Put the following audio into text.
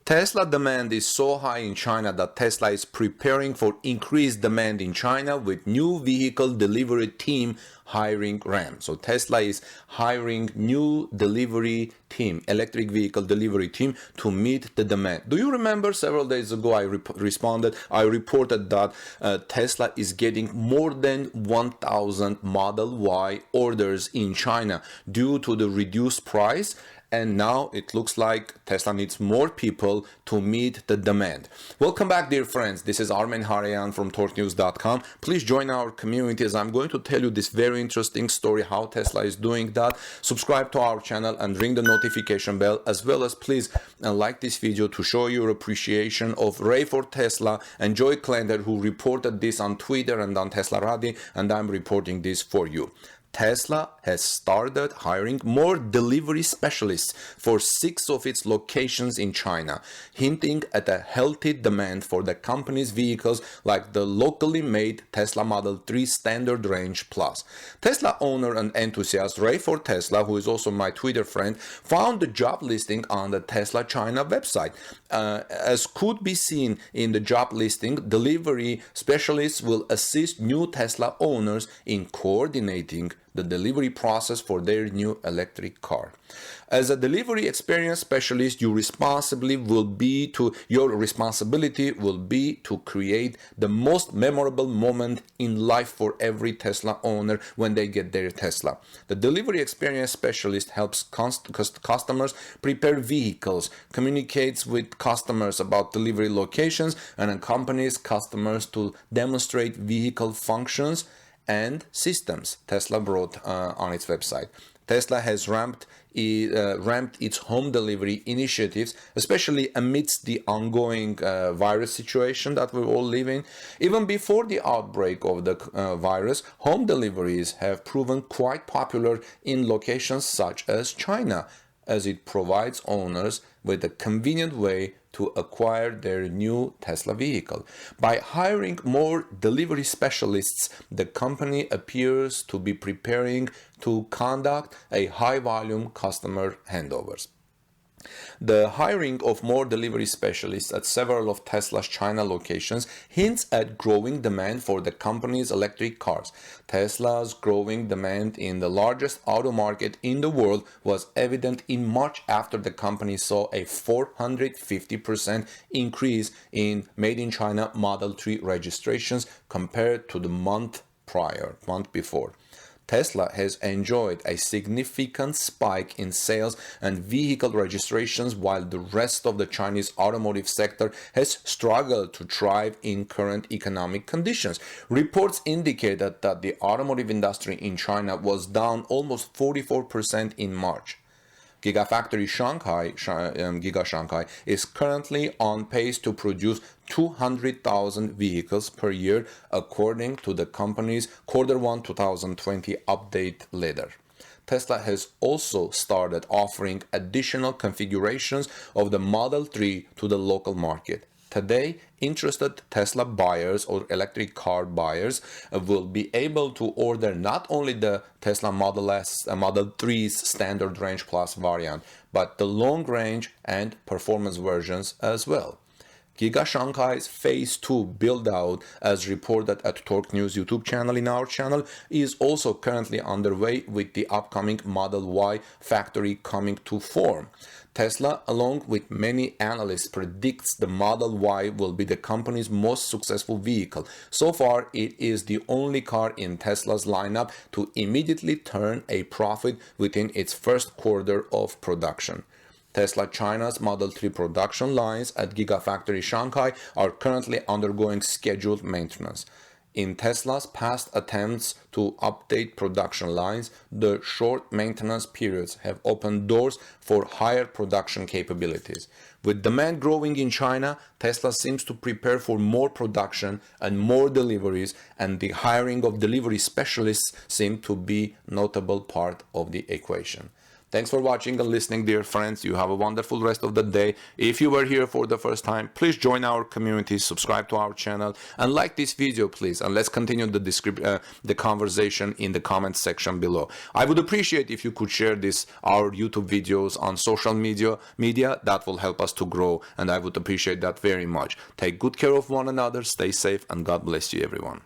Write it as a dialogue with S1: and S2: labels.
S1: Tesla demand is so high in China that Tesla is preparing for increased demand in China with new vehicle delivery team hiring RAM. So Tesla is hiring new delivery team, electric vehicle delivery team to meet the demand. Do you remember several days ago I reported that Tesla is getting more than 1,000 Model Y orders in China due to the reduced price? And now it looks like Tesla needs more people to meet the demand. Welcome back, dear friends. This is Armen Harayan from TorqueNews.com. Please join our community as I'm going to tell you this very interesting story, how Tesla is doing that. Subscribe to our channel and ring the notification bell, as well as please like this video to show your appreciation of Ray for Tesla and Joy Klender, who reported this on Twitter and on Tesla Radi, and I'm reporting this for you. Tesla has started hiring more delivery specialists for 6 of its locations in China, hinting at a healthy demand for the company's vehicles like the locally made Tesla Model 3 Standard Range Plus. Tesla owner and enthusiast Ray for Tesla, who is also my Twitter friend, found the job listing on the Tesla China website. As could be seen in the job listing, delivery specialists will assist new Tesla owners in coordinating the delivery process for their new electric car. As a delivery experience specialist, your responsibility will be to create the most memorable moment in life for every Tesla owner when they get their Tesla. The delivery experience specialist helps customers prepare vehicles, communicates with customers about delivery locations, and accompanies customers to demonstrate vehicle functions and systems, Tesla wrote on its website. Tesla has ramped its home delivery initiatives, especially amidst the ongoing virus situation that we all live in. Even before the outbreak of the virus, home deliveries have proven quite popular in locations such as China, as it provides owners with a convenient way to acquire their new Tesla vehicle. By hiring more delivery specialists, the company appears to be preparing to conduct a high-volume customer handovers. The hiring of more delivery specialists at several of Tesla's China locations hints at growing demand for the company's electric cars. Tesla's growing demand in the largest auto market in the world was evident in March after the company saw a 450% increase in Made in China Model 3 registrations compared to the month before. Tesla has enjoyed a significant spike in sales and vehicle registrations, while the rest of the Chinese automotive sector has struggled to thrive in current economic conditions. Reports indicated that the automotive industry in China was down almost 44% in March. Giga Shanghai is currently on pace to produce 200,000 vehicles per year, according to the company's Q1 2020 update letter. Tesla has also started offering additional configurations of the Model 3 to the local market. Today, interested Tesla buyers or electric car buyers will be able to order not only the Tesla Model 3's Standard Range Plus variant, but the long range and performance versions as well. Giga Shanghai's Phase 2 build-out, as reported at Torque News YouTube channel in our channel, is also currently underway, with the upcoming Model Y factory coming to form. Tesla, along with many analysts, predicts the Model Y will be the company's most successful vehicle. So far, it is the only car in Tesla's lineup to immediately turn a profit within its first quarter of production. Tesla China's Model 3 production lines at Gigafactory Shanghai are currently undergoing scheduled maintenance. In Tesla's past attempts to update production lines, the short maintenance periods have opened doors for higher production capabilities. With demand growing in China, Tesla seems to prepare for more production and more deliveries, and the hiring of delivery specialists seem to be a notable part of the equation. Thanks for watching and listening, dear friends. You have a wonderful rest of the day. If you were here for the first time, please join our community, subscribe to our channel, and like this video, please. And let's continue the conversation in the comment section below. I would appreciate if you could share our YouTube videos on social media. That will help us to grow, and I would appreciate that very much. Take good care of one another, stay safe, and God bless you, everyone.